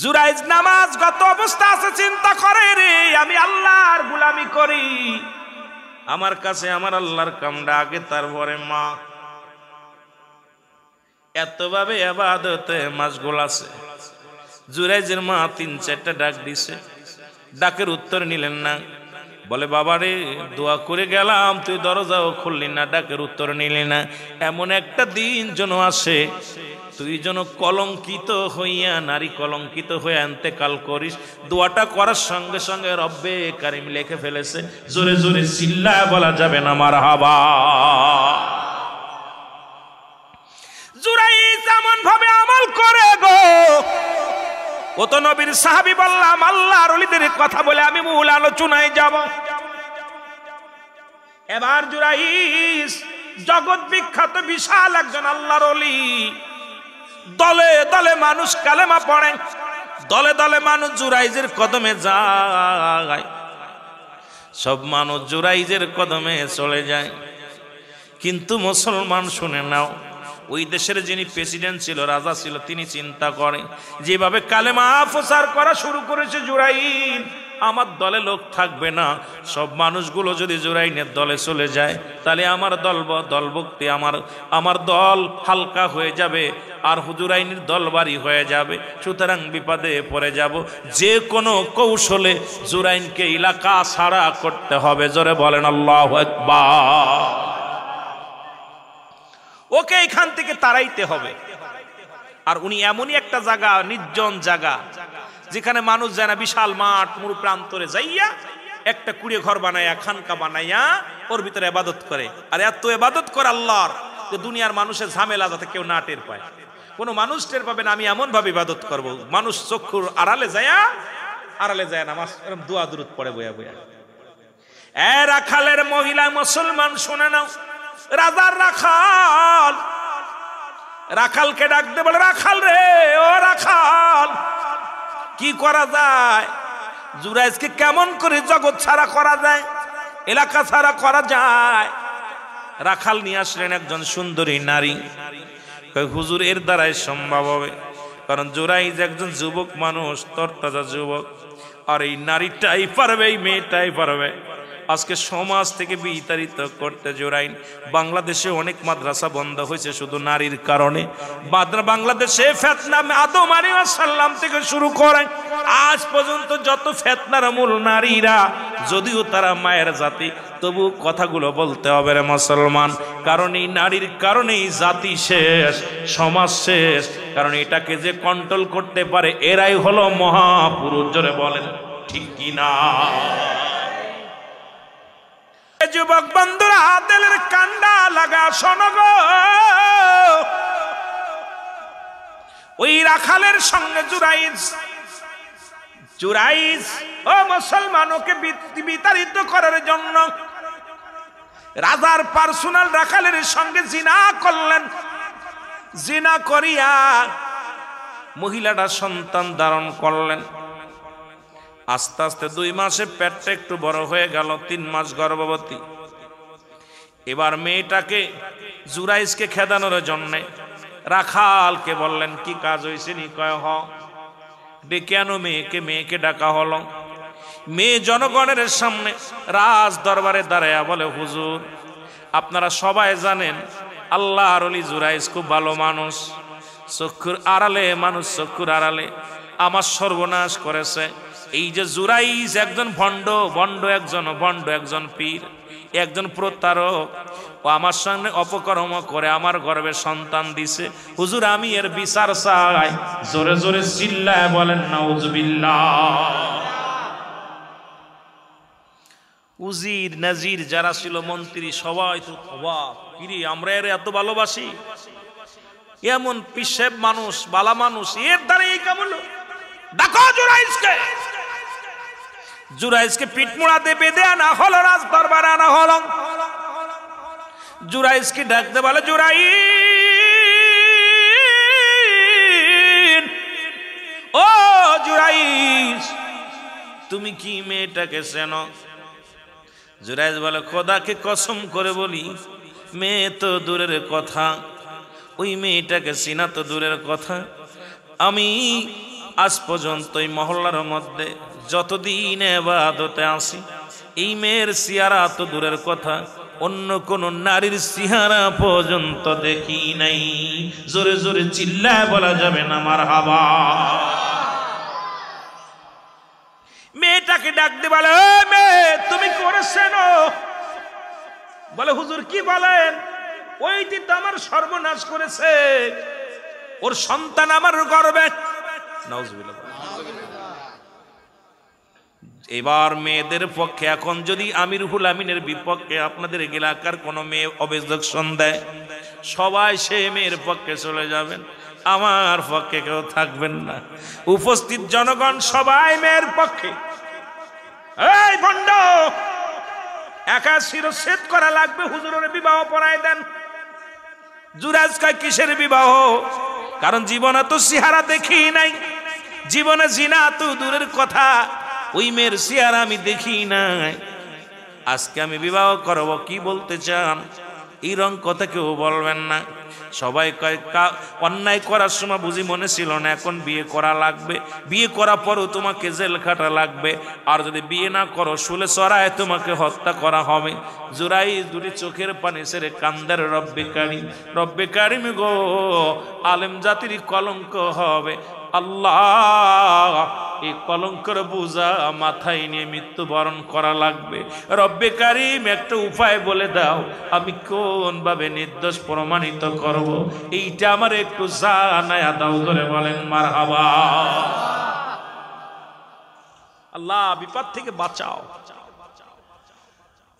জুরাইজ নামাজগত অবস্থা আছে, চিন্তা করে রে আমি আল্লাহর গোলামি করি, আমার কাছে আমার আল্লাহর কামটা আগে, তারপরে মা। এতভাবে ইবাদতে মাশগুল আছে। জুরাইজের মা ৩-৪টা ডাক দিছে, ডাকের উত্তর নিলেন না। বলে বাবা রে, দোয়া করে গেলাম, তুই দরজাও খুললি না, ডাকের উত্তর নিলি না। এমন একটা দিন যেন আসে তুই যেন কলঙ্কিত হইয়া, নারী কলঙ্কিত হয়ে ইন্তেকাল করিস। দোয়াটা করার সঙ্গে সঙ্গে রব্বে কারিম লিখে ফেলেছে। জোরে জোরে চিল্লায় বলা যাবে না মারহাবা। জুরাইজ এমন ভাবে আমল করে গো, ও তো নবীর সাহাবী। বললাম আল্লাহর ওলিদের কথা বলে আমি মূল আলোচনায় যাব। এবার জুরাইজ জগৎ বিখ্যাত বিশাল একজন আল্লাহর ওলি। দলে দলে মানুষ কালেমা পড়ে, দলে দলে মানুষ জুরাইজের কদমে যায়, সব মানুষ জুরাইজের কদমে চলে যায়। কিন্তু মুসলমান শুনে নাও, ওই দেশের যিনি প্রেসিডেন্ট ছিল, রাজা ছিল, তিনি চিন্তা করেন যেভাবে কালেমা প্রচার করা শুরু করেছে জুরাইন, আমার দলে লোক থাকবে না, সব মানুষগুলো যদি জুরাইনের দলে চলে যায় তাহলে আমার দলভুক্তি আমার দল হালকা হয়ে যাবে, আর জুরাইনের দল ভারী হয়ে যাবে। সুতরাং বিপদে পড়ে যাব, যে কোনো কৌশলে জুরাইনকে এলাকা ছাড়া করতে হবে। জোরে বলেন আল্লাহু আকবার। ওকে এখান থেকে তাড়াইতে হবে। আর উনি এমনই একটা জায়গা, নির্জন জায়গা, যেখানে মানুষ যায় না, বিশাল মাঠ মুরু প্রান্তরে যাইয়া একটা কুড়িয়ে ঘর বানাইয়া, খানকা বানাইয়া ওর ভিতরে ইবাদত করে। আর এত ইবাদত করে আল্লাহর যে দুনিয়ার মানুষের ঝামেলা যাতে কেউ না টের পায়, কোনো মানুষ টের পাবে না। আমি এমন ভাবে ইবাদত করব, মানুষ চক্ষুর আড়ালে যায় নামাজ দোয়া দুরুদ পড়ে বয়া বয়া। রাখালের মহিলা মুসলমান শুনে নাও, রাজার রাখালকে ডাক দে, বলে রাখাল রে, ও রাখাল, কি করা যায়? জুরাইজকে কেমন করে জগৎ ছাড়া করা যায়, এলাকা ছাড়া করা যায়? রাখাল নিয়ে আসলেন একজন সুন্দরী নারী। হুজুর, এর দ্বারাই সম্ভব হবে, কারণ জুরাইজ একজন যুবক মানুষ, তরতাজা যুবক, আর এই নারীটাই পারবে, এই মেয়েটাই পারবে আজকে সমাজ থেকে বিতাড়িত করতে। জুরাইন বাংলাদেশে অনেক মাদ্রাসা বন্ধ হয়েছে শুধু নারীর কারণে। বাংলাদেশে ফিতনা আদম আলাইহিস সালাম থেকে শুরু করে আজ পর্যন্ত যত ফিতনার মূল নারীরা, যদিও তারা মায়ের জাতি, তবু কথাগুলো বলতে হবে রে মুসলমান, কারণ এই নারীর কারণেই জাতি শেষ, সমাজ শেষ। কারণ এটাকে যে কন্ট্রোল করতে পারে এরাই হলো মহাপুরুষ। জোরে বলেন ঠিক কিনা? যুবক বন্ধুরা, দিলের কান্ডা লাগা শোনো গো, ওই রাখালের সঙ্গে জুরাইজ ও মুসলমান, ওকে বিতাড়িত করার জন্য রাজার পার্সোনাল রাখালের সঙ্গে জিনা করলেন। জিনা করিয়া মহিলাটা সন্তান ধারণ করলেন। আস্তে আস্তে 2 মাসে পেটটা একটু বড় হয়ে গেল, 3 মাস গর্ভবতী। এবার মেয়েটাকে জুরাইজকে খেদানোর জন্য রাখালকে বললেন, কি কাজ হয়েছে নি? কয় হ। ডেকে আনো মেয়েকে ডাকা হলো। মেয়ে জনগণের সামনে রাজ দরবারে দাঁড়ায়া বলে, হুজুর, আপনারা সবাই জানেন আল্লাহর ওলি জুরাইজ খুব ভালো মানুষ, চক্ষুর আড়ালে মানুষ, চক্ষুর আড়ালে আমার সর্বনাশ করেছে। এই যে জুরাইজ একজন ভণ্ড একজন পীর, একজন প্রতারক, ও আমার সামনে অপকর্ম করে আমার গর্ভে সন্তান দিছে। হুজুর, আমি এর বিচার চাই। জোরে জোরে চিল্লায় বলেন নাউজুবিল্লাহ। উজির নাজির যারা ছিল, মন্ত্রী, সবাই তো অবাক, কিরে আমরা এর এত ভালোবাসি, এমন পিসেব মানুষ, বালা মানুষ, এর দ্বারা এই কেমন? দেখো জুরাইজকে পিঠমোড়াতে বেঁধে আনা হলো, রাজ দরবারে আনা হলো। জুরাইজকে ডাকতে বলে, জুরাইজ, ও জুরাইজ, তুমি কি মেয়েটাকে চেনো? জুরাইজ বলে, খোদাকে কসম করে বলি, মেয়ে তো দূরের কথা, ওই মেয়েটাকে চিনা তো দূরের কথা, আমি আজ পর্যন্ত এই মহল্লার মধ্যে যতদিন ইবাদতে আসি এই মেয়ের চেহারা তো দূরের কথা, অন্য কোন নারীর চেহারা পর্যন্ত দেখি নাই। জোরে জোরে চিল্লায় বলা যাবে না মারহাবা। মেয়েটাকে ডাক দিয়ে বলে, মেয়ে তুমি করেছেন? বলে হুজুর কি বলেন? ওইটি তো আমার সর্বনাশ করেছে, ওর সন্তান আমার গর্বে। নাউজুবিল্লাহ। এবার মেয়েদের পক্ষে এখন যদি আমিরুল আমিনের বিপক্ষে আপনাদের এলাকার কোন মেয়ে অবজেকশন দেয়, সবাই সে মেয়ের পক্ষে চলে যাবেন, আমার পক্ষে কেউ থাকবেন না। উপস্থিত জনগণ সবাই মেয়ের পক্ষে। এই ভণ্ড, একা শিরচ্ছেদ করা লাগবে, হুজুরের বিবাহ পড়ায় দেন। জুরাজ কয় কিসের বিবাহ? কারণ জীবনে তো চেহারা দেখি নাই, জীবনে জিনা তো দূরের কথা, ওই মেয়ের চেহারা আমি দেখি নাই, আজকে আমি বিবাহ করব। কি বলতে চান? এই রং কথা কেউ বলবেন না। সবাই কয় অন্যায় করার সময় বুঝি মনে ছিল না, এখন বিয়ে করা লাগবে, বিয়ে করার পরও তোমাকে জেল খাটা লাগবে, আর যদি বিয়ে না করো শুলে চড়ায় তোমাকে হত্যা করা হবে। জুরাই দুটি চোখের পানি ছেড়ে কান্দার রব্বে কারিম, রব্বে কারিম গো, আলেম জাতির কলঙ্ক হবে। আল্লাহ, এই কলঙ্কের বোঝা মাথায় নিয়ে মৃত্যুবরণ করা লাগবে। রব্বে কারিম একটা উপায় বলে দাও, আমি কোন ভাবে নির্দোষ প্রমাণিত করব, এইটা আমার একটু জানায়া দাও। ধরে বলেন মারহাবা। আল্লাহ বিপদ থেকে বাঁচাও।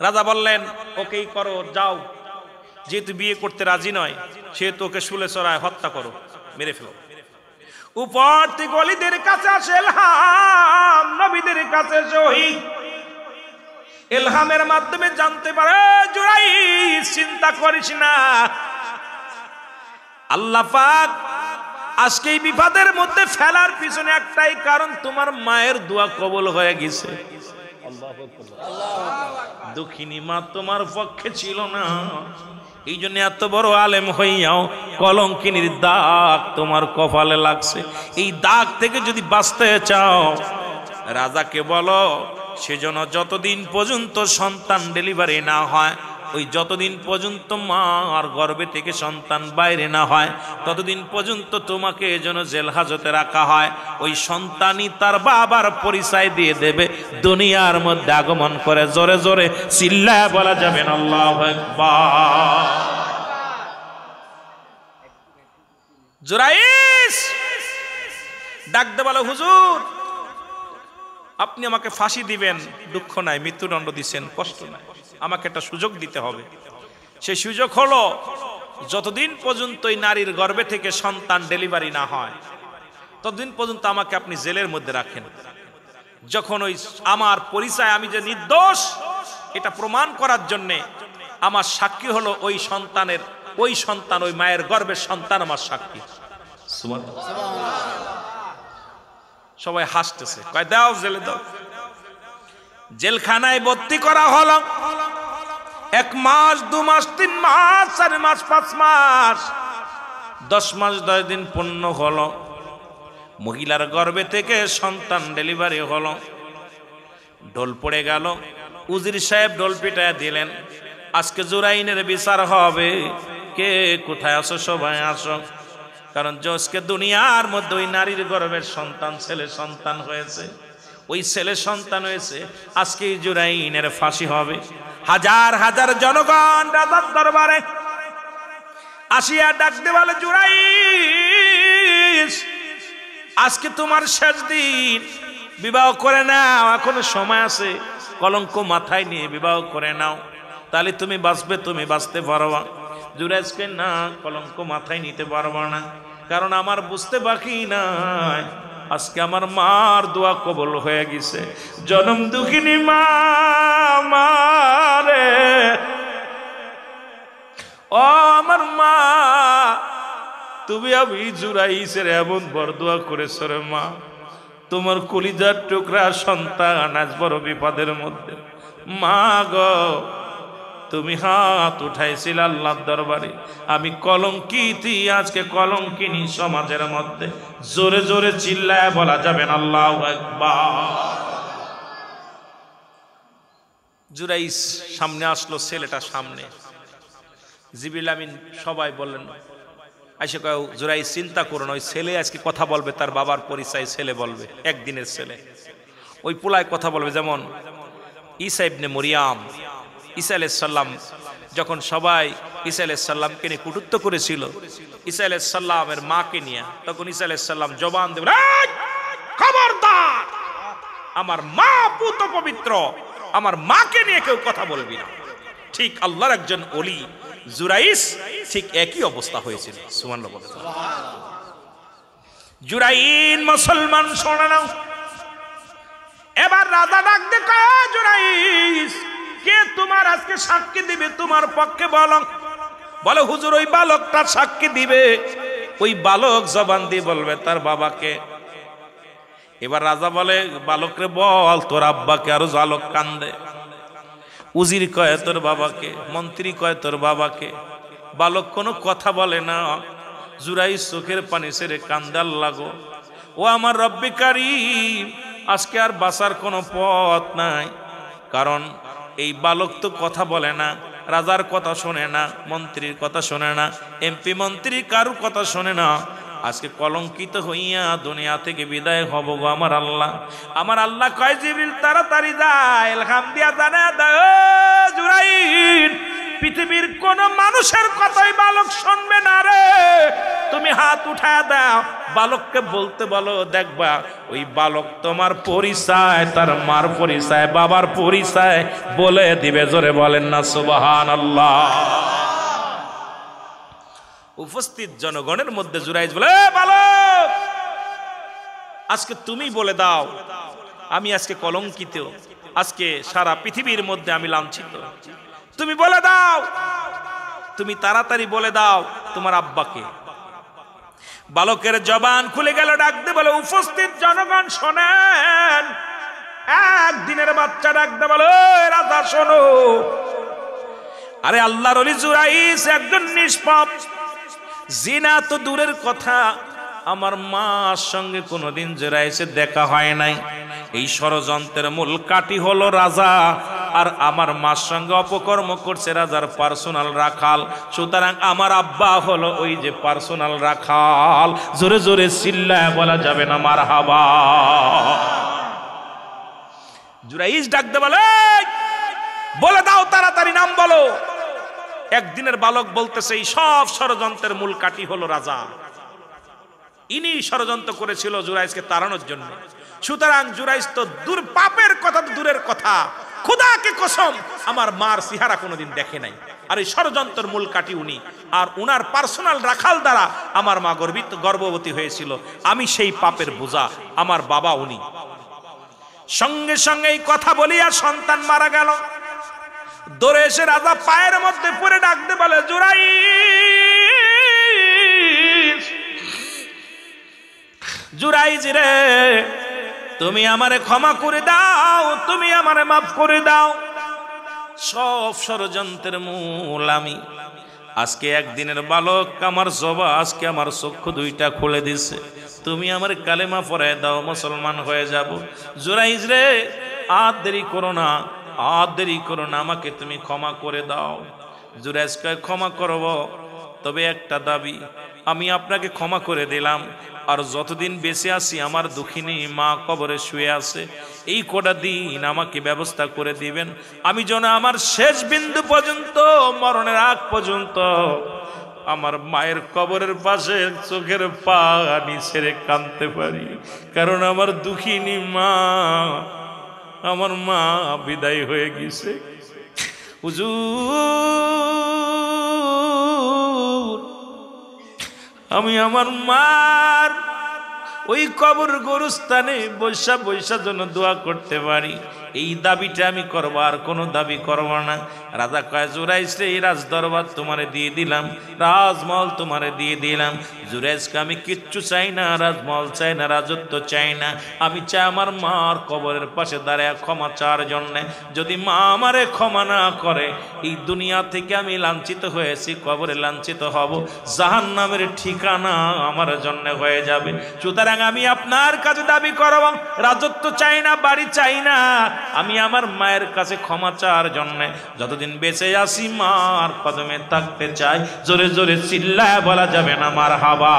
রাজা বললেন, ওকেই করো, যাও। যেহেতু বিয়ে করতে রাজি নয়, সেহেতু ওকে শুলে চড়ায় হত্যা করো, মেরে ফেলো। উপর থেকে ওলিদের কাছে আসে ইলহাম, নবীদের কাছে ওহী। ইলহামের মাধ্যমে জানতে পারে, জুরাইজ চিন্তা করিস না, আল্লাহ পাক আজকে এই বিপদের মধ্যে ফেলার পিছনে একটাই কারণ, তোমার মায়ের দোয়া কবুল হয়ে গেছে। দুঃখিনী মা তোমার পক্ষে ছিল না, এই জন্য এত বড় আলেম হইয়াও কলঙ্কিনীর দাগ তোমার কপালে লাগছে। এই দাগ থেকে যদি বাঁচতে চাও, রাজাকে বলো সেজন্য যতদিন পর্যন্ত সন্তান ডেলিভারি না হয়, ওই যতদিন পর্যন্ত মার গর্ভে থেকে সন্তান বাইরে না হয়, ততদিন পর্যন্ত তোমাকে যেন জেল হাজতে রাখা হয়। ওই সন্তানই তার বাবার পরিচয় দিয়ে দেবে, দুনিয়ার মধ্যে আগমন করে। জোরে জোরে চিল্লায় বলা যাবে না আল্লাহু আকবার। জুরাইজ ডাকতে বলো, হুজুর আপনি আমাকে ফাঁসি দিবেন, দুঃখ নাই, মৃত্যুদণ্ড দিচ্ছেন, কষ্ট নাই, আমাকে একটা সুযোগ দিতে হবে। সেই সুযোগ হলো, যতদিন পর্যন্ত এই নারীর গর্ভে থেকে সন্তান ডেলিভারি না হয়, ততদিন পর্যন্ত আমাকে আপনি জেলের মধ্যে রাখেন। যখন ওই আমার পরিচয়, আমি যে নির্দোষ এটা প্রমাণ করার জন্যে আমার সাক্ষী হলো ওই সন্তানের, ওই সন্তান, ওই মায়ের গর্ভের সন্তান আমার সাক্ষী। সবাই হাসতেছে, কয় দাও জেলে দাও। জেলখানায় ভর্তি করা হলো। 1 মাস, 2 মাস, 3 মাস, 4 মাস, 5 মাস, 10 মাস 10 দিন পূর্ণ হলো। মহিলার গর্ভে থেকে সন্তান ডেলিভারি হলো। ঢোল পড়ে গেল, উজির সাহেব ঢোল পিটায় দিলেন, আজকে জুরাইনের বিচার হবে। কে কোথায় আসো? সবাই আসো। কারণ আজকে দুনিয়ার মধ্যে ওই নারীর গর্ভের সন্তান ছেলে সন্তান হয়েছে, ওই ছেলে সন্তান হয়েছে, আজকে জুরাইনের ফাঁসি হবে। হাজার হাজার জনগণ রাজার দরবারে আসিয়া ডাকতে বলে, জুরাইজ আজকে তোমার শেষ দিন, বিবাহ করে নাও, এখনো সময় আছে, কলঙ্ক মাথায় নিয়ে বিবাহ করে নাও, তাহলে তুমি বাঁচবে, তুমি বাঁচতে পারবা। জুরাইজকে না, কলঙ্ক মাথায় নিতে পারবা না, কারণ আমার বুঝতে বাকি নাই, আজকে আমার মার দোয়া কবুল হয়ে গেছে। জনম দুঃখিনী মা মারে, ও আমার মা, তুমি আমি জুরাইজের এমন বরদোয়া করেছ রে মা, তোমার কলিজার টুকরা সন্তান আজ বড় বিপদের মধ্যে। মা গো, তুমি হাত উঠাইছিল আল্লাহর দরবারে। আমি কলঙ্কিতি, আজকে কলঙ্কিনী সমাজের মধ্যে। জোরে জোরে চিল্লায় বলা যাবেন আল্লাহু আকবার। জুরাইস সামনে আসলো, ছেলেটা সামনে। জিবরিল আমিন সবাই বললেন, আইসা কয় জুরাইস চিন্তা করুন, ওই ছেলে আজকে কথা বলবে, তার বাবার পরিচয় ছেলে বলবে, একদিনের ছেলে। ওই পোলায় কথা বলবে, যেমন ঈসা ইবনে মরিয়াম, ঈসা আলাইহিস সালাম যখন সবাই ঈসা আলাইহিস সালামকে নিয়ে কটূক্তি করেছিল, ঈসা আলাইহিস সালামের মাকে নিয়ে, তখন ঈসা আলাইহিস সালাম জবান দেবেন, খবরদার, আমার মা পুত পবিত্র, আমার মাকে নিয়ে কেউ কথা বলবি না। ঠিক আল্লাহর একজন ওলি জুরাইস, ঠিক একই অবস্থা হয়েছিল। সুবহানাল্লাহ। জুরাইন মুসলমান শোনে নাও। এবার রাজা ডাক দে, কয় জুরাইস, কে তোমার আজকে সাক্ষী দিবে তোমার পক্ষে? বলো হুজুর, ওই বালকটা সাক্ষী দিবে। ওই বালক জবান দিয়ে বলবে তার বাবাকে। এবার রাজা বলে, বালকরে বল তোর আব্বাকে। আরো বালক কান্দে। উজির কয় তোর বাবাকে, মন্ত্রী কয় তোর বাবাকে। বালক কোনো কথা বলে না। জুরাইস চোখের পানি ছেড়ে কান্দে, আল্লাহ গো, ও আমার রব্বে কারীম, আজকে আর বাঁচার কোনো পথ নাই। কারণ এই বালক তো কথা বলে না, রাজার কথা শোনে না, মন্ত্রীর কথা শোনে না, এমপি মন্ত্রী কারুর কথা শোনে না। আজকে কলঙ্কিত হইয়া দুনিয়া থেকে বিদায় হব গো আমার আল্লাহ। আমার আল্লাহ কয়, জিবরিল তাড়াতাড়ি যায়, ইলহাম দিয়া জানা দাও জুরাইন, পৃথিবীর কোন মানুষের কথাই বালক শুনবে না রে। তুমি হাত উঠায় দাও, বালককে বলতে বলো, দেখবা ওই বালক তোমার পরিচয়, তার মার পরিচয়, বাবার পরিচয় বলে দিবে। জোরে বলেন না সুবহানাল্লাহ। উপস্থিত জনগণের মধ্যে জুরাইস বলে, বালক, আজকে তুমি বলে দাও, আমি আজকে কলঙ্কিত, আজকে সারা পৃথিবীর মধ্যে আমি লাঞ্ছিত। তুমি বলে দাও, তুমি তাড়াতাড়ি বলে দাও তোমার আব্বাকে। বালকের জবান খুলে গেল, ডাকতে বলে, উপস্থিত জনগণ শোনেন। একদিনের বাচ্চা ডাকতে বলে, রাজা শোনো, আরে আল্লাহর ওলি জুরাইস একজন নিষ্পাপ। জিনা তো দূরের কথা, আমার মার সঙ্গে কোনোদিন জুরাইসের দেখা হয় নাই। এই ষড়যন্ত্রের মূল কাঠি হলো রাজা, আর আমার মার সঙ্গে অপকর্ম করছে রাজার পার্সোনাল রাখাল। সুতরাং আমার আব্বা হলো ওই যে পার্সোনাল রাখাল। জোরে জোরে চিল্লায় বলা যাবে না মারহাবা। জুরাইস ডাকতে বলে দাও তাড়াতাড়ি নাম বলো। একদিনের বালক বলতেছে, এই সব ষড়যন্ত্রের মূল কাঠি হলো রাজা। ইনি ষড়যন্ত্র করেছিল জুরাইসকে তাড়ানোর জন্য। সুতরাং জুরাইস তো দূর, পাপের কথা তো দূরের কথা, খোদাকে কসম আমার মার চেহারা কোনোদিন দেখে নাই। আর এই ষড়যন্ত্রের মূল কাঠি উনি, আর উনার পার্সোনাল রাখাল দ্বারা আমার মা গর্ভবতী হয়েছিল। আমি সেই পাপের বোঝা, আমার বাবা উনি। সঙ্গে সঙ্গে এই কথা বলিয়া সন্তান মারা গেল। দৌড়ে এসে রাজা পায়ের মধ্যে পড়ে ডাকতে বলে, জুরাইস, জুরাইস রে, তুমি আমারে ক্ষমা করে দাও, তুমি আমারে মাফ করে দাও। সব ষড়যন্ত্রের মূল আমি। আজকে একদিনের বালক আমার জবা, আজকে আমার চক্ষু দুইটা খুলে দিছে। তুমি আমার কালেমা পড়ায় দাও, মুসলমান হয়ে যাব। জুরাইস রে, আর দেরি করো না, আর দেরি করো না, আমাকে তুমি ক্ষমা করে দাও। জুরাইস কয়, ক্ষমা করব, তবে একটা দাবি, আমি আপনাকে ক্ষমা করে দিলাম, আর যতদিন বেঁচে আছি আমার দুঃখিনী মা কবরে শুয়ে আছে, এই কটা দিন আমাকে ব্যবস্থা করে দিবেন। আমি যেন আমার শেষ বিন্দু পর্যন্ত, মরণের আগ পর্যন্ত আমার মায়ের কবরের পাশে চোখের পানি ছেড়ে কাঁদতে পারি। কারণ আমার দুঃখিনী মা, আমার মা বিদায় হয়ে গেছে। হুজুর, আমি আমার মার ওই কবর গোরস্থানে বৈশা বৈশা যেন দোয়া করতে পারি, এই দাবিটা আমি করবো, আর কোনো দাবি করবো না। রাজা কয় জুরাইজ রে, এই রাজ দরবার তোমারে দিয়ে দিলাম, রাজমহল তোমারে দিয়ে দিলাম। জুরাইজকে আমি কিচ্ছু চাই না, রাজমহল চাই না, রাজত্ব চাই না, আমি চাই আমার মার কবরের পাশে দাঁড়ায় ক্ষমা চাওয়ার জন্যে। যদি মা আমারে ক্ষমা না করে, এই দুনিয়া থেকে আমি লাঞ্ছিত হয়েছি, কবরে লাঞ্ছিত হব, জাহান্নামের ঠিকানা আমার জন্য হয়ে যাবে। সুতরাং আমি আপনার কাছে দাবি করব, রাজত্ব চাই না, বাড়ি চাই না, আমি আমার মায়ের কাছে ক্ষমা চাওয়ার জন্য যতদিন বেঁচে আছি মার কদমে থাকতে চাই। জোরে জোরে চিল্লায় বলা যাবে না মারহাবা।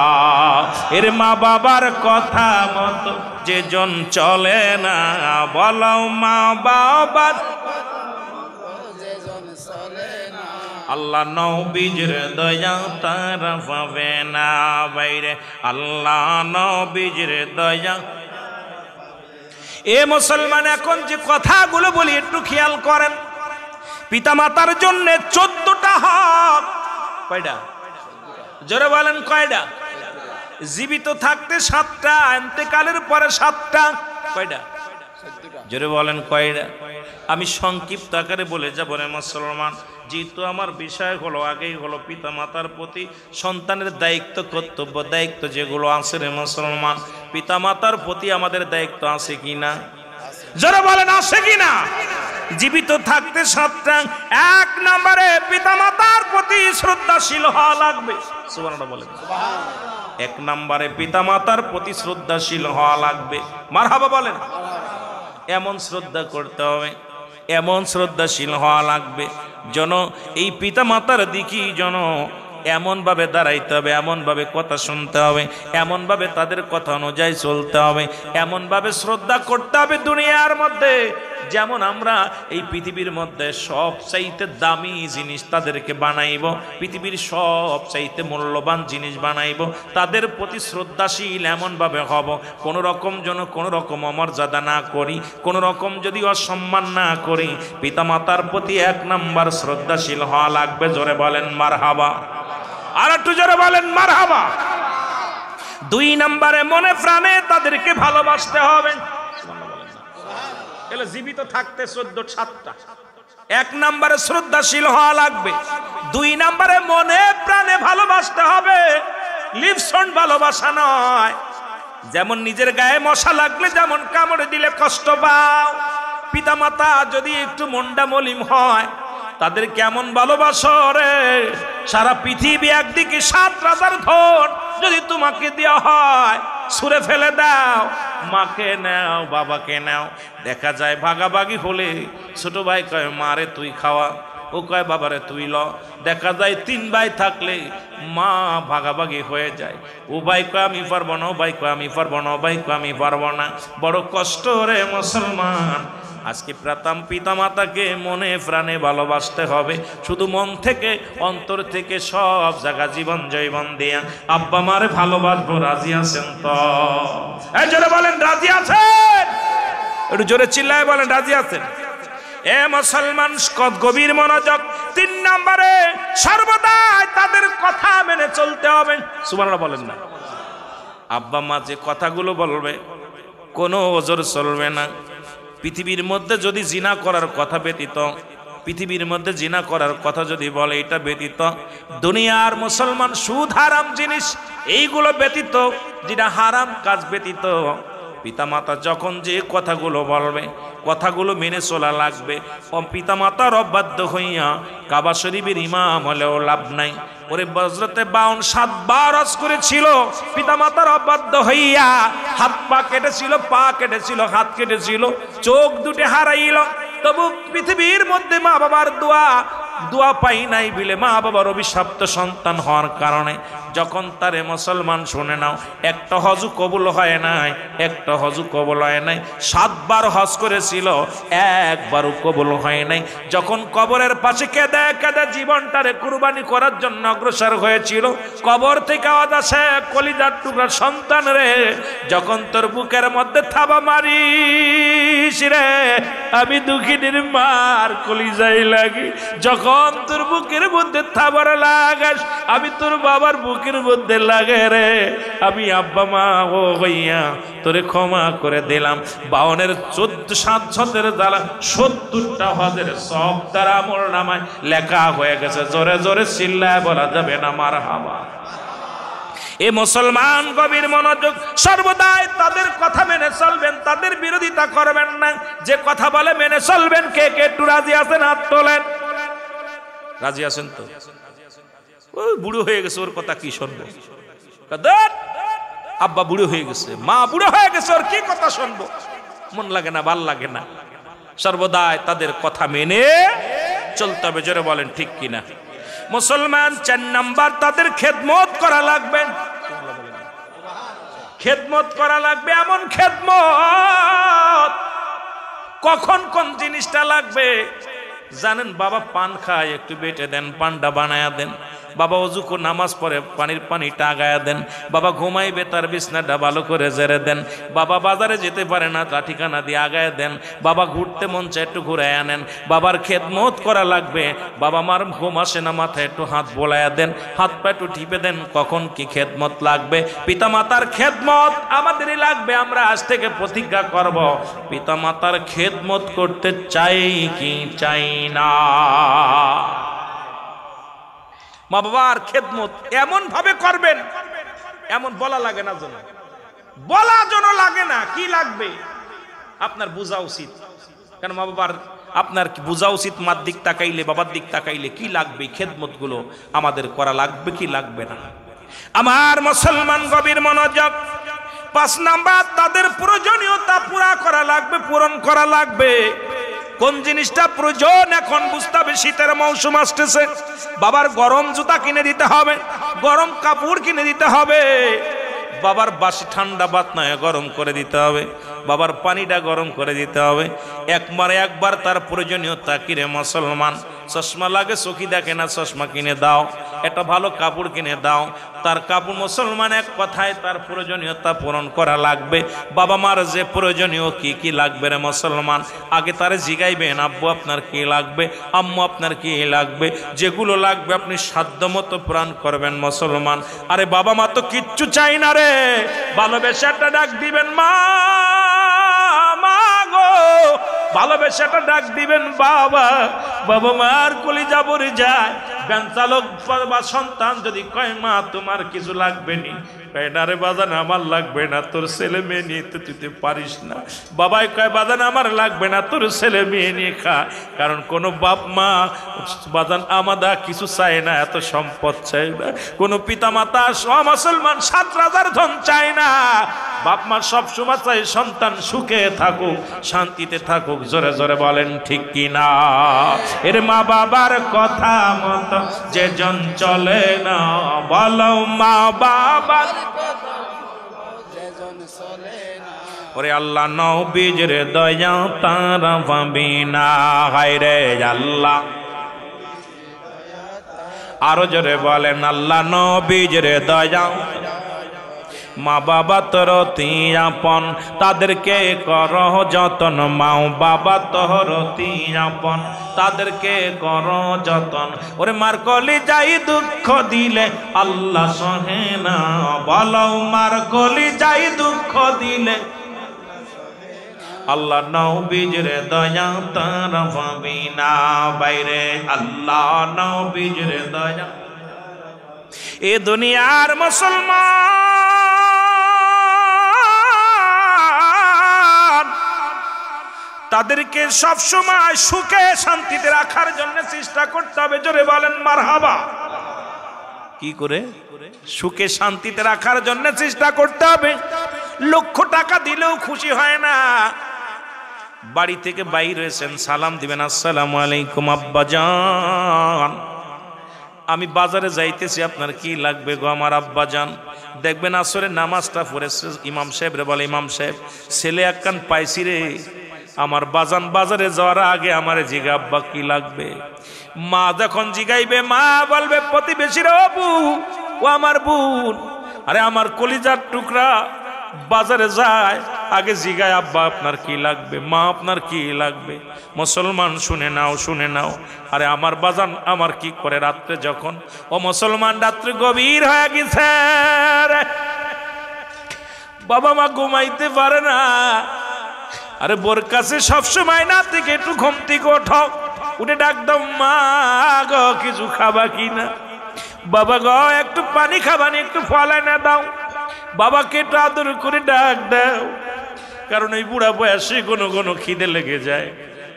এর মা বাবার কথা মতো যে জন চলে না, বলো মা বাবার আল্লাহ নবীর দয়া তারা পাবে না বাইরে, আল্লাহ নবীর দয়া। এ মুসলমান, এখন যে কথাগুলো বলি একটু খেয়াল করেন। পিতামাতার জন্য 14টা হক। কয়টা? জোরে বলেন কয়টা? জীবিত থাকতে 7টা, ইন্তেকালের পরে 7টা। কয়টা? জোরে বলেন কয়টা? আমি সংক্ষিপ্ত আকারে বলে যাব রে মুসলমান, যেহেতু আমার বিষয় হলো আগেই হলো পিতামাতার প্রতি সন্তানের দায়িত্ব, কর্তব্য, দায়িত্ব যেগুলো আছে রে মুসলমান, পিতামাতার প্রতি আমাদের দায়িত্ব আছে কিনা? যারা বলেন আছে কিনা? জীবিত থাকতে 7টা। 1 নম্বরে পিতামাতার প্রতি শ্রদ্ধাশীল হওয়া লাগবে। সুবহানাল্লাহ বলেন। 1 নম্বরে পিতামাতার প্রতি শ্রদ্ধাশীল হওয়া লাগবে। মারহাবা বলেন। এমন শ্রদ্ধা করতে হবে, এমন শ্রদ্ধাশীল হওয়া লাগবে যেন এই পিতামাতার দিকে যেন এমনভাবে দাঁড়াইতে হবে, এমনভাবে কথা শুনতে হবে, এমনভাবে তাদের কথা অনুযায়ী চলতে হবে, এমনভাবে শ্রদ্ধা করতে হবে দুনিয়ার মধ্যে যেমন আমরা এই পৃথিবীর মধ্যে সবচাইতে দামি জিনিস তাদেরকে বানাইব, পৃথিবীর সবচাইতে মূল্যবান জিনিস বানাইব, তাদের প্রতি শ্রদ্ধাশীল এমনভাবে হব, কোনো রকম যেন কোনো রকম অমর্যাদা না করি, কোনো রকম যদি অসম্মান না করি। পিতামাতার প্রতি 1 নম্বর শ্রদ্ধাশীল হওয়া লাগবে। জোরে বলেন মারহাবা। আর একটু জোরে বলেন মারহাবা। 2 নম্বরে মনে প্রাণে তাদেরকে ভালোবাসতে হবে। জীবিত থাকতে 7টা। 1 নম্বরে শ্রদ্ধাশীল হওয়া লাগবে, 2 নম্বরে মনে প্রাণে ভালোবাসতে হবে। লিপসন ভালোবাসা নয়, যেমন নিজের গায়ে মশা লাগলে যেমন কামড়ে দিলে কষ্ট পাও, পিতামাতা যদি একটু মনটা মলিম হয় তাদের কেমন ভালোবাসো রে। সারা পৃথিবী একদিকে 7 রাজার ধন যদি তোমাকে দেওয়া হয়, ছুঁড়ে ফেলে দাও, মাকে নাও, বাবাকে নাও। দেখা যায় ভাগাভাগি হলে ছোট ভাই কয় মারে তুই খাওয়া, ও কয় বাবারে তুই ল। দেখা যায় 3 ভাই থাকলে মা ভাগাভাগি হয়ে যায়, ও ভাই কয় আমি পারবো না, ও ভাই কয় আমি পারবো না, ও ভাই কয় আমি পারবো না। বড় কষ্ট রে মুসলমান। আজকে প্রথম পিতামাতাকে মনে প্রাণে ভালোবাসতে হবে, শুধু মন থেকে, অন্তর থেকে, সব জায়গা জীবন জৈবন দিয়া আব্বা মারে ভালোবাসবো। রাজি আছেন তো? এই জোরে বলেন রাজি আছেন? একটু জোরে চিল্লায় বলেন রাজি আছেন? এ মুসলমান, গভীর মনোযোগ। 3 নম্বরে সর্বদাই তাদের কথা মেনে চলতে হবে। সুবহানাল্লাহ বলেন না? আব্বা মা যে কথাগুলো বলবে কোনো ওজর চলবে না। পৃথিবীর মধ্যে যদি জিনা করার কথা ব্যতীত, পৃথিবীর মধ্যে জিনা করার কথা যদি বলে এটা ব্যতীত, দুনিয়ার মুসলমান সুদ হারাম জিনিস এইগুলো ব্যতীত, যেটা হারাম কাজ ব্যতীত, পিতামাতা যখন যে কথাগুলো বলবে কথাগুলো মেনে চলা লাগবে। পিতামাতার অবাধ্য হইয়া কাবা শরীফের ইমাম হলেও লাভ নাই। ওরে হযরতে 52 বার হজ করেছিল, পিতামাতার অবাধ্য হইয়া হাত পা কেটেছিল, পা কেটেছিল, হাত কেটেছিল, চোখ দুটি হারাইল, তবু পৃথিবীর মধ্যে মা বাবার দোয়া পাই নাই বিলে, মা বাবার অভিশপ্ত সন্তান হওয়ার কারণে যখন তারে মুসলমান শুনে নাও, একটা হজও কবুল হয় নাই, একটা হজও কবুল হয় নাই। 7 বার হজ করেছিল, একবারও কবুল হয় নাই। যখন কবরের পাশে কেঁদে কেঁদে জীবনটারে কুরবানি করার জন্য অগ্রসর হয়েছিল, কবর থেকে আওয়াজ আসে, কলিজার টুকরা সন্তান রে, যখন তোর বুকের মধ্যে থাবা মারিস রে, আমি দুঃখিনীর মার কলিজায় লাগি। যখন তোর বুকের মধ্যে থাবার লাগাস আমি তোর বাবার বুকের মধ্যে লাগে রে। আমি আব্বা মা ও হইয়া তোরে ক্ষমা করে দিলাম। 52-এর 7 দ্বারা 70টা হজের সব দ্বারা আমল নামায় লেখা হয়ে গেছে। জোরে জোরে চিল্লায় বলা যাবে না মারহাবা। এ মুসলমান গভীর মনোযোগ, সর্বদাই তাদের কথা মেনে চলবেন, তাদের বিরোধিতা করবেন না। যে কথা বলে মেনে চলবেন। কে কে একটু রাজি আছেন হাত তোলেন। রাজি আছেন তো? ওই বুড়ো হয়ে গেছে, ওর কথা কি শুনবো? আব্বা বুড়ো হয়ে গেছে, মা বুড়ো হয়ে গেছে, ওর কি কথা শুনবো? মন লাগে না, ভাল লাগে না। সর্বদাই তাদের কথা মেনে চলতে হবে। জোরে বলেন ঠিক কিনা? মুসলমান 4 নাম্বার, তাদের খেদমত করা লাগবে। খেদমত করা লাগবে। এমন খেদমত কখন কোন জিনিসটা লাগবে জানেন? বাবা পান খায়, একটু বেটে দেন, পানটা বানায়া দেন। বাবা অজু করে নামাজ পড়ে, পানিটা আগায়া দেন। বাবা ঘুমাইবে, তার বিছনাটা ভালো করে জেরে দেন। বাবা বাজারে যেতে পারে না, তা ঠিকানা দিয়ে আগায় দেন। বাবা ঘুরতে মন চায়, একটু ঘুরে আনেন। বাবার খেদমত করা লাগবে। বাবা মার ঘুম আসে না, মাথায় একটু হাত বোলায়া দেন, হাত পা একটু টিপে দেন। কখন কি খেদমত লাগবে? পিতা মাতার খেদমত আমাদেরই লাগবে। আমরা আজ থেকে প্রতিজ্ঞা করব, পিতা মাতার খেদমত করতে চাই কি চাই না। মা বাবার খেদমত এমন ভাবে করবেন, এমন বলা লাগে না যেন, বলা যেন লাগে না। কি লাগবে আপনার বোঝা উচিত। কেন মা বাবার আপনার বোঝা উচিত, মার দিক তাকাইলে, বাবার দিক তাকাইলে কি লাগবে, খেদমত গুলো আমাদের করা লাগবে কি লাগবে না। আমার মুসলমান গভীর মনোযোগ। 5 নাম্বার, তাদের প্রয়োজনীয়তা পুরা করা লাগবে, পূরণ করা লাগবে। কোন জিনিসটা প্রয়োজন এখন বুঝতে হবে। শীতের মৌসুম আসতেছে, বাবার গরম জুতা কিনে দিতে হবে, গরম কাপড় কিনে দিতে হবে। বাবার বাসি ঠান্ডা ভাত নয়, গরম করে দিতে হবে। বাবার পানিটা গরম করে দিতে হবে। একবার তার প্রয়োজনীয়তা কিরে মুসলমান। চশমা লাগে, চোখি দেখে না, চশমা কিনে দাও। একটা ভালো কাপড় কিনে দাও। তার কাপড় মুসলমান এক কথায় তার প্রয়োজনীয়তা পূরণ করা লাগবে। বাবা মার যে প্রয়োজনীয় কি কি লাগবে রে মুসলমান, আগে তারে জিগাইবেন, আব্বু আপনার কি লাগবে, আম্মু আপনার কি লাগবে। যেগুলো লাগবে আপনি সাধ্যমতো প্রাণ করবেন মুসলমান। আরে বাবা মা তো কিচ্ছু চাই না রে, ভালোবেসে একটা ডাক দিবেন, মা মা গো, ভালোবেসে একটা ডাক দিবেন বাবা। বাবা মার কলিজা ভরে যায়। ভ্যান চালক বা সন্তান যদি কয় মা তোমার কিছু লাগবে নি, রে বাজান আমার লাগবে না, তোর ছেলে মেয়ে নিয়ে তো তুই পারিস না। বাবাই কয় বাজান আমার লাগবে না, তোর ছেলে মেয়ে নিয়ে খা। কারণ কোনো বাপ মা বাজান আমাদা কিছু চায় না, এত সম্পদ চায় না। কোনো পিতা মাতা মুসলমান 7 রাজার ধন চায় না। বাপ মা সবসময় চাই সন্তান সুখে থাকুক, শান্তিতে থাকুক। জোরে জোরে বলেন ঠিক কিনা? এর মা বাবার কথা মতো যেজন চলে না, বলো মা বাবার ওরে আল্লাহ নবীর দয়া তারা পাবি না। হায় রে আল্লাহ, আরো জোরে বলেন আল্লাহ নবীর দয়া। মা বাবা তোর আপন, তাদেরকে কর যতন। মা বাবা তোর আপন, তাদেরকে কর যতন। ওরে মার কলি যাই দুঃখ দিলে আল্লাহ সহে না, বলো মার কলি যাই দুঃখ দিলে আল্লাহ নবীর দয়া তার পাবি না। বাইরে আল্লাহ নবীর দয়া। এ দুনিয়ার মুসলমান তাদেরকে সব সময় সুখে শান্তিতে রাখার জন্য চেষ্টা করতে হবে। জোরে বলেন মারহাবা। কি করে? সুখে শান্তিতে রাখার জন্য চেষ্টা করতে হবে। লক্ষ টাকা দিলেও খুশি হয় না। বাড়ি থেকে বাইর হয়েছেন, সালাম দিবেন, আসসালামু আলাইকুম আব্বাজান, আমি বাজারে যাইতেছি, আপনার কি লাগবে গো আমার আব্বাজান? দেখবেন আসরে নামাজটা পড়েছে, ইমাম সাহেব রে বলে, ইমাম সাহেব ছেলে একখান পাইছি রে, আমার বাজান বাজারে যাওয়ার আগে আমার জিগা আব্বা কি লাগবে। মা যখন জিগাইবে, মা বলবে প্রতিবেশীর বাবু, ও আমার বোন, আরে আমার কলিজার টুকরা বাজারে যায় আগে জিগায় আব্বা আপনার কি লাগবে, মা আপনার কি লাগবে। মুসলমান শুনে নাও, শুনে নাও। আরে আমার বাজান আমার কি করে রাত্রে যখন, ও মুসলমান রাত্রে গভীর হয়ে গেছে, বাবা মা ঘুমাইতে পারে না। আরে বোর কাছে সবসময় না থেকে একটু ঘুম থেকে ওঠো, উঠে ডাক দাও মা গো কিছু খাবা কিনা, বাবা গো একটু পানি খাবানি, একটু ফল এনে দাও। বাবাকে একটু আদর করে ডাক দাও, কারণ এই বুড়া বয়সে কোনো কোনো খিদে লেগে যায়।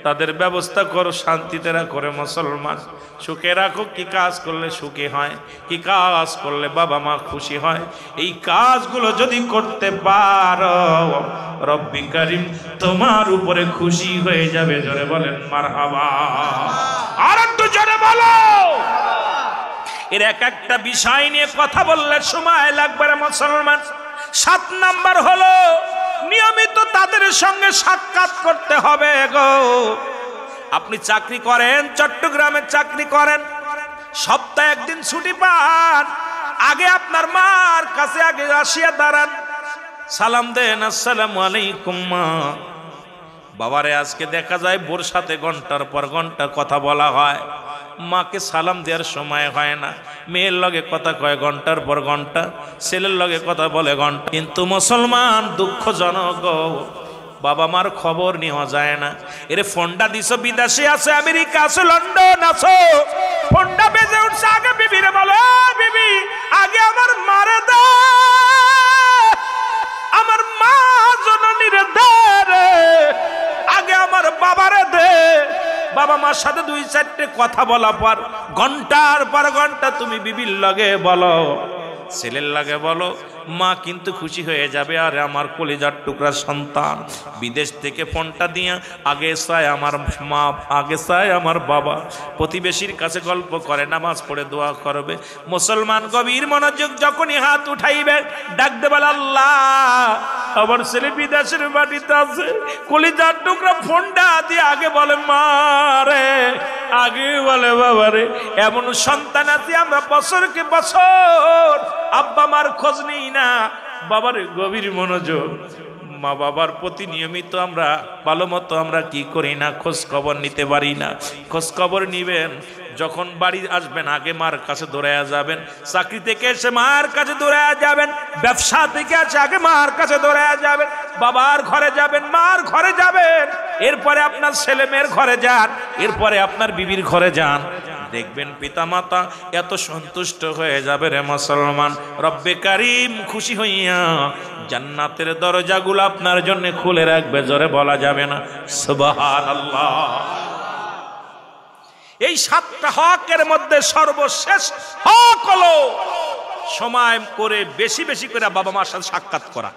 তাদের ব্যবস্থা করো, শান্তিতে রাখো রে মুসলমান, সুখে রাখো। কি কাজ করলে সুখী হয়, কি কাজ করলে বাবা মা খুশি হয়, এই কাজগুলো যদি করতে পারো রব্বি কারীম তোমার উপরে খুশি হয়ে যাবে। জোরে বলেন মারহাবা। আর একটু জোরে বলো। এর এক একটা বিষয় নিয়ে কথা বললে সময় লাগবে রে মুসলমান। 7 নাম্বার হলো নিয়মিত তাদের সঙ্গে সাক্ষাৎ করতে হবে গো। আপনি চাকরি করেন, চট্টগ্রামে চাকরি করেন, সপ্তাহে একদিন ছুটি পান, আগে আপনার মার কাছে আগে আসিয়া দাঁড়ান, সালাম দেন, আসসালামু আলাইকুম মা। বাবারে আজকে দেখা যায় বোর সাথে ঘন্টার পর ঘন্টা কথা বলা হয়, মাকে সালাম দেওয়ার সময় হয় না। মেয়ের লগে কথা কয় ঘন্টার পর ঘন্টা, ছেলের লগে কথা বলে ঘন্টা। কিন্তু মুসলমান দুঃখজনক, বাবা মার খবর নেওয়া যায় না। এর ফোনটা দিছো বিদেশে আছে, আমেরিকা আছে, লন্ডন আছো, ফোনটা বেজে উঠছে, আগে বিবিরে বলো বিবি আগে আমার মারে দে, আমার মা জননীরে দে রে, আগে আমার বাবারে দে। বাবা মার সাথে 2-4টে কথা বলা পর ঘন্টার পর ঘন্টা তুমি বিবির লগে বলো, ছেলের লাগে বলো, মা কিন্তু খুশি হয়ে যাবে। আর আমার কলিজার টুকরা সন্তান বিদেশ থেকে ফোনটা দিয়া আগে চায় আমার মা, আগে চায় আমার বাবা, প্রতিবেশীর কাছে গল্প করে, নামাজ পড়ে দোয়া করবে। মুসলমান গভীর মনোযোগ, যখনই হাত উঠাইবে ডাক দেবে আল্লাহ আমার ছেলে বিদেশের বাড়িতে আছে, কলিজার টুকরা ফোনটা দিয়ে আগে বলে মা রে, আগে বলে বাবা রে। এমন সন্তান আছে আমরা বছরকে বছর আব্বা মার খোঁজ নিই না। বাবার গভীর মনোযোগ, মা বাবার প্রতি নিয়মিত আমরা ভালো মতো আমরা কি করি না, খোঁজ খবর নিতে পারি না। খোঁজ খবর নিবেন, যখন বাড়ি আসবেন আগে মার কাছে দৌড়ায়া যাবেন, চাকরি থেকে এসে মার কাছে দৌড়ায়া যাবেন, ব্যবসা থেকে আসে আগে মার কাছে দৌড়ায়া যাবেন, বাবার ঘরে যাবেন, মার ঘরে যাবেন, এরপরে আপনার ছেলে মেয়ের ঘরে যান, এরপরে আপনার বিবির ঘরে যান। দেখবেন পিতামাতা এত সন্তুষ্ট হয়ে যাবে রে মুসলমান, রব্বে কারীম খুশি হইয়া জান্নাতের দরজাগুলো আপনার জন্য খুলে রাখবে। জোরে বলা যাবে না সুবহানাল্লাহ। এই 7টা হকের মধ্যে সর্বশেষ হক হলো সময় করে বেশি বেশি করে বাবা মার সাথে সাক্ষাৎ করা।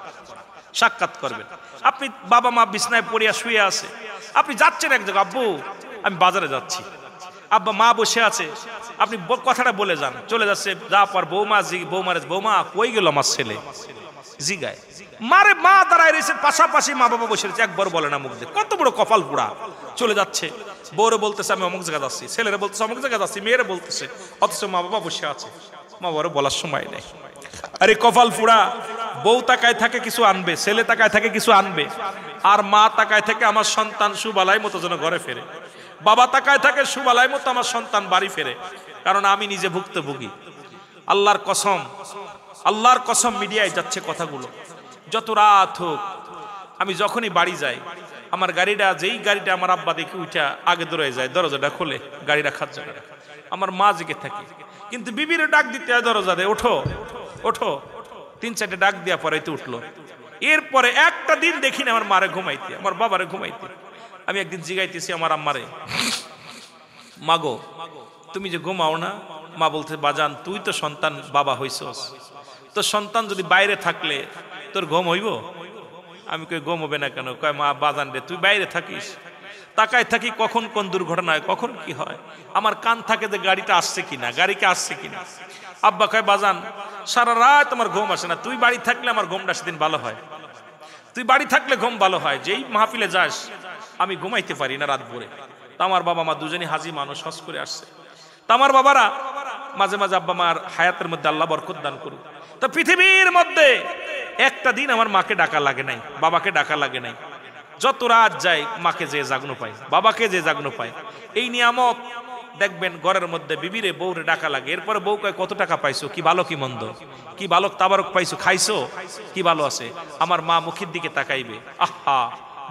সাক্ষাৎ করবেন। আপনি বাবা মা বিছনায় পড়িয়া শুয়ে আছে, আপনি যাচ্ছেন এক জায়গায়, আব্বু আমি বাজারে যাচ্ছি, আব্বা মা বসে আছে, আপনি কথাটা বলে যান, চলে যাচ্ছে, যা পর বৌমা কই গেল আমার ছেলে, জিগায় মারে, মা দাঁড়ায় রয়েছে, পাশাপাশি মা বাবা বসে রয়েছে, একবার বলে না মুখ দিয়ে, কত বড় কপাল পুরা। চলে যাচ্ছে, বউরে বলতেছে আমি অমুক জায়গা যাচ্ছি, ছেলেরা বলতেছে অমুক জায়গা যাচ্ছি, মেয়েরা বলতেছে, অথচ মা বাবা বসে আছে, মা বাবারে বলার সময় নেই। আরে কপাল পুরা, বউ তাকায় থাকে কিছু আনবে, ছেলে তাকায় থাকে কিছু আনবে, আর মা তাকায় থাকে আমার সন্তান সুবালাই মতো যেন ঘরে ফেরে, বাবা তাকায় থাকে সুবালাই মতো আমার সন্তান বাড়ি ফেরে। কারণ আমি নিজে ভুক্তভোগী। আল্লাহর কসম, আল্লাহর কসম, মিডিয়ায় যাচ্ছে কথাগুলো, যত রাত হোক আমি যখনই বাড়ি যাই, আমার গাড়িটা, যেই গাড়িটা আমার আব্বা দেখে উঠা আগে দৌড়ে যায়, দরজাটা খুলে গাড়ি রাখার জন্য, আমার মা জেগে থাকে, কিন্তু বিবির ডাক দিতে হয় দরজা দেয়, ওঠো ওঠো, 3-4টে ডাক দেওয়া পরে উঠলো। এরপরে একটা দিন দেখি না আমার মারে ঘুমাইতে, আমার বাবারে ঘুমাইতে। আমি একদিন জিগাইতেছি আমার আম্মারে, মাগো তুমি যে ঘুমাও না? মা বলতে, বাজান তুই তো সন্তান বাবা হইছস, তো সন্তান যদি বাইরে থাকলে তোর ঘুম হইব? আমি কই ঘুম হবে না কেন? কয় মা বাজান রে তুই বাইরে থাকিস, তাকায় থাকি কখন কোন দুর্ঘটনা হয়, কখন কি হয়, আমার কান থাকে যে গাড়িটা আসছে কিনা, গাড়িকে আসছে কিনা। আব্বা কয় বাজান সারা রাত আমার ঘুম আসে না, তুই বাড়ি থাকলে আমার ঘুমটা সেদিন ভালো হয়, তুই বাড়ি থাকলে ঘুম ভালো হয়, যেই মাহফিলে যাস আমি ঘুমাইতে পারি না রাত ভরে। তা আমার বাবা মা দুজনই হাজি মানুষ, হজ করে আসছে। তা আমার বাবারা মাঝে মাঝে, আব্বা মার হায়াতের মধ্যে আল্লাহ বরকত দান করুক। তো পৃথিবীর মধ্যে একটা দিন আমার মাকে ডাকা লাগে নাই, বাবাকে ডাকা লাগে নাই। যত রাত যায় মাকে যে জাগনো পায়, বাবাকে যে জাগনো পায়। এই নিয়ামত দেখবেন ঘরের মধ্যে বিবিরে বউরে ডাকা লাগে। এরপরে বউ কয় কত টাকা পাইছো, কি ভালো কি মন্দ, কি বালক তাবারক পাইছো, খাইছো, কি ভালো আছে। আমার মা মুখের দিকে তাকাইবে, আহা,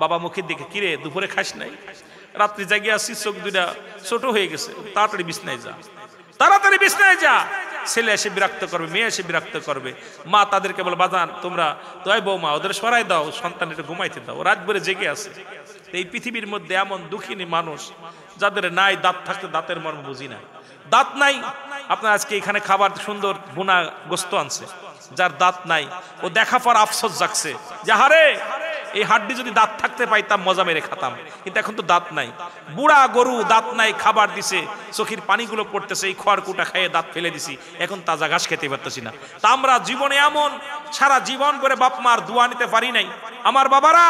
বাবা মুখের দিকে, কিরে দুপুরে খাস নাই, রাত্রি জাগিয়ে আসছি, চোখ দুইটা ছোট হয়ে গেছে, তাড়াতাড়ি বিছনায় যা, তাড়াতাড়ি বিছনায় যা। ছেলে এসে বিরক্ত করবে, মেয়ে এসে বিরক্ত করবে, মা তাদেরকে বলে বাজান তোমরা দয় বৌমা ওদের সরাই দাও, সন্তান একটু ঘুমাইতে দাও, রাত ভরে জেগে আছে। এই পৃথিবীর মধ্যে এমন দুঃখিনী মানুষ যাদের নাই দাঁত থাকতে দাঁতের মর্ম বুঝি না। দাঁত নাই, আপনার আজকে এখানে খাবার সুন্দর বোনা গোস্ত আনছে, যার দাঁত নাই ও দেখা পর আফসোস জাগছে যে হারে এই হাড্ডি যদি দাঁত থাকতে পাইতাম মজা মেরে খাতাম, কিন্তু এখন তো দাঁত নাই। বুড়া গরু দাঁত নাই, খাবার দিছে, চোখের পানিগুলো পড়তেছে, এই খড় কুটা খাইয়ে দাঁত ফেলে দিছি, এখন তাজা ঘাস খেতে পারতেছি না। তা আমরা জীবনে এমন সারা জীবন করে বাপ মার দোয়া নিতে পারি নাই। আমার বাবারা,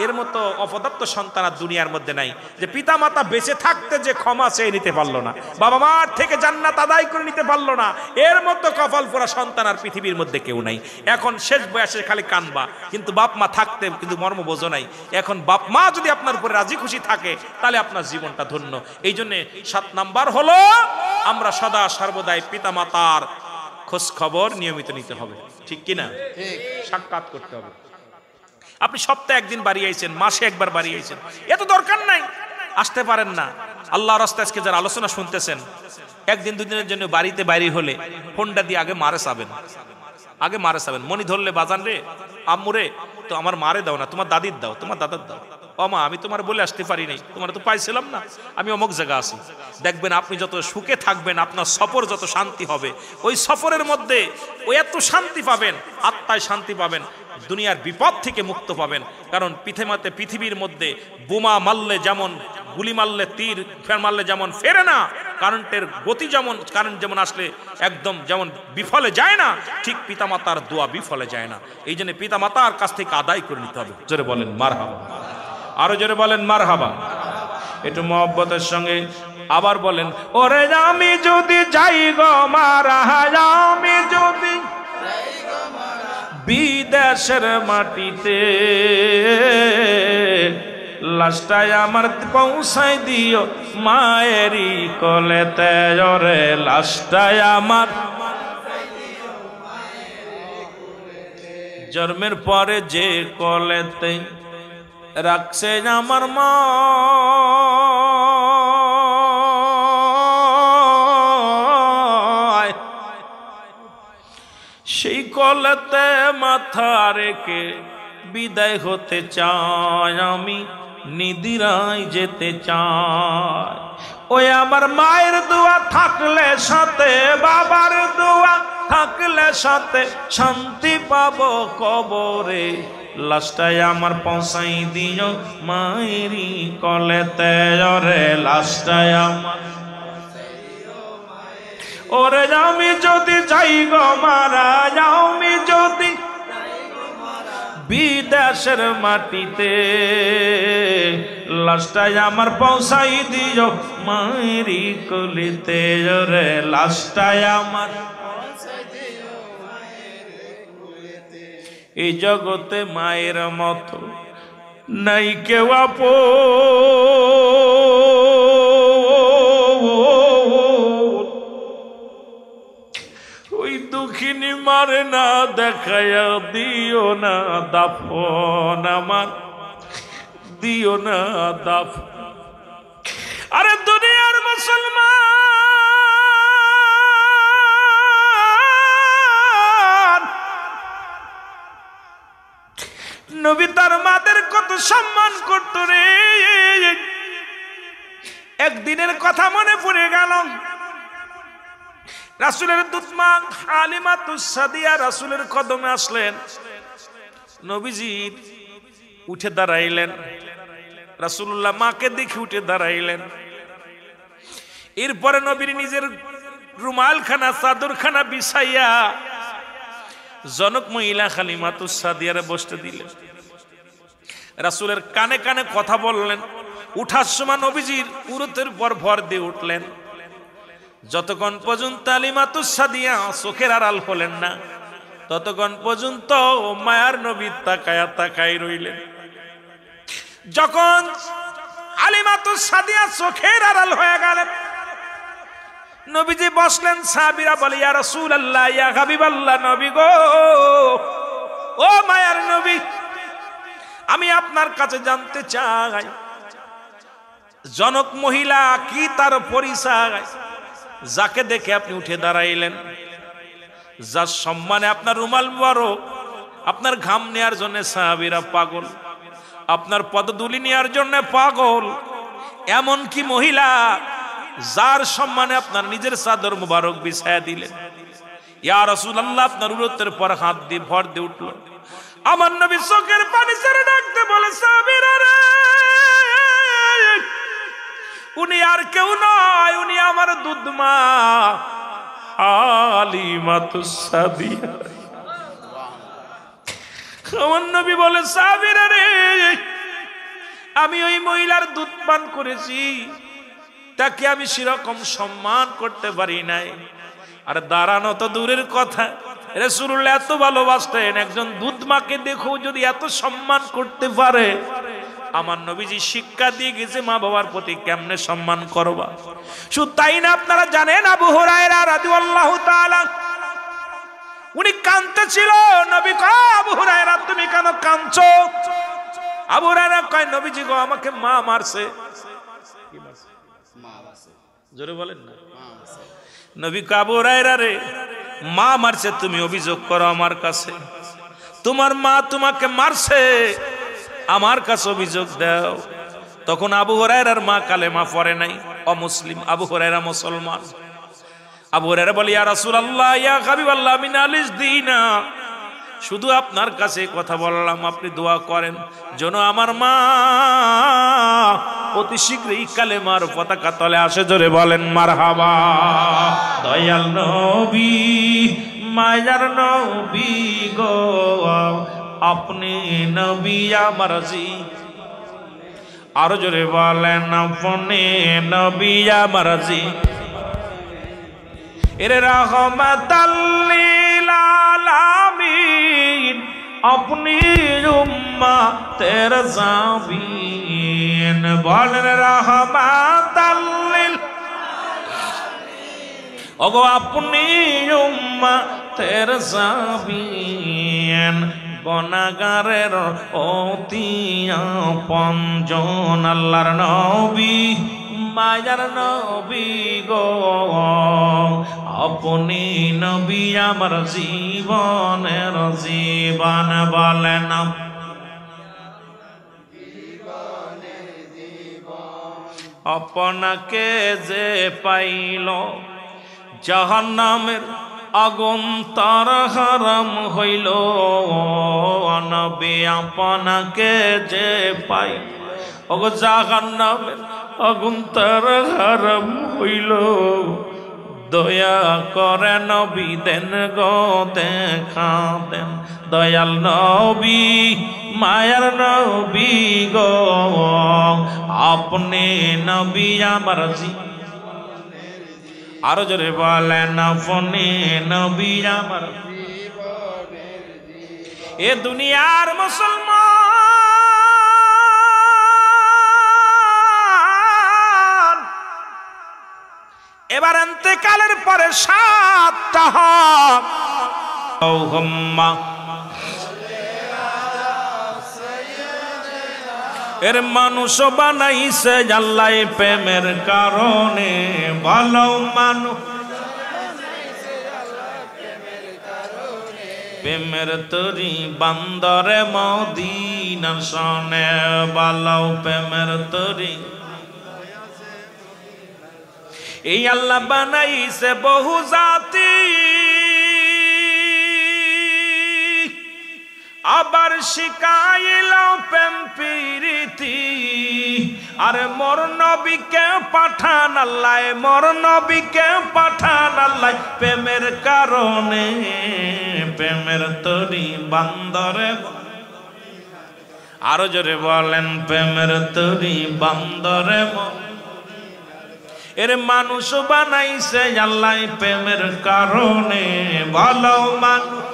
এর মতো অপদার্থ সন্তান আর দুনিয়ার মধ্যে নাই, যে পিতা মাতা বেঁচে থাকতে যে ক্ষমা চেয়ে নিতে পারলো না, বাবা মার থেকে জান্নাত আদায় করে নিতে পারলো না, এর মতো কপাল পোড়া সন্তান আর পৃথিবীর মধ্যে কেউ নাই। এখন শেষ বয়সে খালি কানবা, কিন্তু বাপ মা থাকতে কিন্তু মর্ম বোঝো নাই। এখন বাপ মা যদি আপনার উপরে রাজি খুশি থাকে তাহলে আপনার জীবনটা ধন্য। এই জন্য 7 নাম্বার হলো আমরা সদা সর্বদাই পিতা মাতার খোঁজ খবর নিয়মিত নিতে হবে, ঠিক কিনা? সাক্ষাৎ করতে হবে। আপনি সপ্তাহে একদিন বাড়ি আইছেন, মাসে একবার বাড়ি আইছেন, এত দরকার নাই, আসতে পারেন না। আল্লাহর রাস্তায় আজকে যারা আলোচনা শুনতেছেন, একদিন দুদিনের জন্য বাড়িতে বাইরে হলে ফোনটা দিয়ে আগে মারে চাবেন, আগে মারে চাবেন। মনি ধরলে বাজান রে, আম্মুরে, তো আমার মারে দাও না, তোমার দাদির দাও, তোমার দাদার দাও। ও মা, আমি তোমার বলে আসতে পারি নাই, তোমার তো পাইছিলাম না, আমি অমুক জায়গা আছি। দেখবেন আপনি যত সুখে থাকবেন, আপনার সফর যত শান্তি হবে, ওই সফরের মধ্যে ওই এত শান্তি পাবেন, আত্মায় শান্তি পাবেন, দুনিয়ার বিপদ থেকে মুক্ত পাবেন। কারণ পৃথিবীর মধ্যে বোমা মারলে যেমন, গুলি মারলে, তীর মারলে যেমন ফেরে না, কারেন্টের গতি যেমন, কারেন্ট যেমন আসলে একদম যেমন বিফলে যায় না, ঠিক পিতামাতার দোয়া বিফলে যায় না। এই জন্য পিতামাতার কাছ থেকে আদায় করে নিতে হবে। জোরে বলেন মারহাবা, আরো জোরে বলেন মারহাবা, একটু মহব্বতের সঙ্গে আবার বলেন, ওরে আমি যদি যাই গো মারা, আমি যদি বিদেশের মাটিতে, লাশটায় আমার পৌঁছাই দিও মায়েরই কোলেতে, ওরে লাশটায় আমার জন্মের পরে যে কোলেতে রাখছে আমার মা, সেই কোলেতে মাথা রেখে বিদায় হতে চাই, আমি নিদিরায় যেতে চাই। ওই আমার মায়ের দোয়া থাকলে সাথে, বাবার দোয়া থাকলে সাথে, শান্তি পাবো কবরে, লাশটায় আমার পৌঁছাই দিও মায়েরই কোলেতে, ওরে লাশটায় আমার, ওরে আমি যদি যাই গো মারা, আমি যদি বিদেশের মাটিতে, লাশটায় আমার পৌঁছাই দিও মায়েরই কোলেতে, ওরে লাশটায় আমার। এই জগতে মায়ের মতো নাই কেউ আপন, ওই দুঃখিনী মারে না দেখায়া দিও না দাফন, আমার দিও না দাফন। আরে দুনিয়ার মুসলমান, নবী তার মাদের কত সম্মান করত রে। একদিনের কথা মনে পড়ে গেল, রাসূলের দুধমা হালিমাতুস সাদিয়া রাসূলের কদমে আসলেন, নবীজি উঠে দাঁড়াইলেন, রাসূলুল্লাহ মাকে দেখে উঠে দাঁড়াইলেন। এরপরে নবীর নিজের রুমালখানা, চাদরখানা বিছাইয়া জনক মহিলা হালিমাতুস সাদিয়ারে বসতে দিলেন, রাসূলের কানে কানে কথা বললেন। উঠার সময় নবীজির উরুতের পর ভর দিয়ে উঠলেন, যতক্ষণ পর্যন্ত হালিমাতুস সাদিয়া চোখের আড়াল হলেন না, ততক্ষণ পর্যন্ত মায়ার নবী তাকায়া তাকাই রইলেন। যখন হালিমাতুস সাদিয়া চোখের আড়াল হয়ে গেলেন, নবীজি বসলেন। সাহাবীরা বলে, ইয়া রাসূলুল্লাহ, ইয়া হাবিবাল্লাহ, নবী গো, ও মায়ার নবী, আমি আপনার কাছে জানতে চাই, জনক মহিলা কি তার পরিচয়, যাকে দেখে আপনি উঠে দাঁড়াইলেন, যার সম্মানে আপনার রুমাল মুবারক, আপনার ঘাম নেয়ার জন্য সাহাবীরা পাগল, আপনার পদধূলি নেয়ার জন্য পাগল, এমন কি মহিলা যার সম্মানে আপনার নিজের চাদর মুবারক বিছায়া দিলেন। ইয়া রাসূলুল্লাহ, আপনার উরতের পর হাত দিয়ে ভর দিয়ে উঠল। আমার নবী চোখের পানি ছেড়ে ডাকতে বলে, সাহাবীরা রে, উনি আর কেউ নয়, উনি আমার দুধমা হালিমাতুস সাদিয়া। আমার নবী বলে, সাহাবীরা রে, আমি ওই মহিলার দুধ পান করেছি, তাকে আমি সেরকম সম্মান করতে পারি নাই। আর দাঁড়ানো তো দূরের কথা, রাসূলুল্লাহ এত ভালোবাসতেন, একজন দুধ মাকে দেখো যদি এত সম্মান করতে পারে, আমার নবীজি শিক্ষা দিয়ে গেছে মা বাবার প্রতি কেমনে সম্মান করবা। শুধু তাই না, আপনারা জানেন আবু হুরায়রা রাদিয়াল্লাহু তাআলা উনি কাঁদতেছিল। নবী কয়, আবু হুরায়রা তুমি কেন কাঁদছো? আবু হুরায়রা কয়, নবীজি গো, আমাকে মা মারছে। কি মারছে? মা মারছে। জোরে বলেন না। নবী কয়, আবু হুরায়রা রে, মা মারছে, তুমি অভিযোগ করো আমার কাছে, তোমার মা তোমাকে মারছে, আমার কাছে অভিযোগ দাও। তখন আবু হুরায়রার মা কালেমা পড়ে নাই, অমুসলিম। আবু হুরায়রা মুসলমান। আবু হুরায়রা বলে, ইয়া রাসূলুল্লাহ, ইয়া হাবিবাল্লাহ, মিন আলিস দিনা, শুধু আপনার কাছে কথা বললাম, আপনি দোয়া করেন যেন আমার মা অতি শীঘ্রই কালেমার পতাকা তলে আসে। জোরে বলেন মারহাবা। দয়াল নবী, মায়ার নবী গো, আপনি নবী আমার জি। আরো জোরে বলেন, আপনি নবী আমার জি। এর রাহমাতাল লিল আলামিন, আপনি উম্মতের জাবিন। বলেন রাহমাতাল লিল আলামিন, ওগো আপনি উম্মতের জাবিন। গুনাহগারের অতি আপনজন আল্লাহর নবী, মায়ার নবী গো, আপনি নবী আমার জীবনের জীবন। বলেন আপনাকে যে পাইল, জাহান্নামের আগুন তার হারাম হইল। নবী আপনাকে যে পাইল, ওগো জাহান্নামের আগুন তার হারাম হইল। দয়া করে নবী দেন গো দেখা দেন, দয়াল নবী, মায়ার নবী গো, আপনি নবী আমার জি। আরো জোরে বলেন, আপনি নবী আমার। এ দুনিয়ার মুসলমান, এবার ইন্তেকালের পরে 7টা হক, এর মানুষ বানাইছে আল্লাহ প্রেমের কারণে। ভালো মানুষ প্রেমের তরি বান্দরে মদিনার সনে। ভালো প্রেমের তরি এই আল্লাহ বানাইছে বহু জাতি, আবার শিখাইল প্রেম প্রীতি। আরে মোর নবীকে পাঠান আল্লাহ, মোর নবীকে পাঠান আল্লাহ প্রেমের কারণে। প্রেমের তরি বান্দরে, আরো জোরে বলেন, প্রেমের তরি বান্দরে। এর মানুষ বানাইছে আল্লাহ প্রেমের কারণে। ভালো মানুষ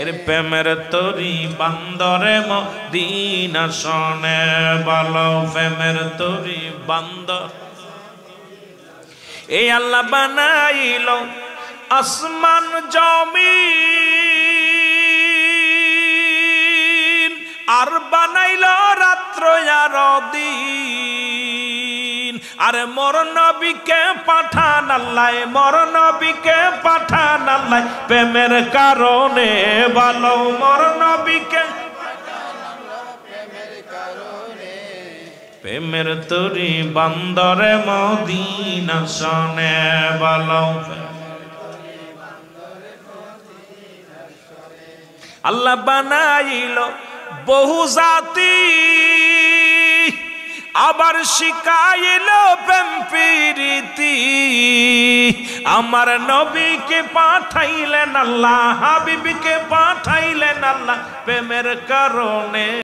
এর প্রেমের তরি বান্দরে মদিনা শোনে বলো প্রেমের তরি বান্দর এই আল্লাহ বানাইল আসমান জমিন আর বানাইল রাত্র আর দিন আরে মোর নবীকে পাঠান আল্লাহ মোর নবীকে পাঠান আল্লাহ প্রেমের কারণে বলো মোর নবীকে প্রেমের তরি বান্দরে মদিনা শোনে বলো আল্লাহ বানাইল বহু জাতি আবার শিখাইল প্রেম প্রীতি আমার নবীকে পাঠাইলেন আল্লাহ হাবিবকে পাঠাইলেন আল্লাহ প্রেমের কারণে।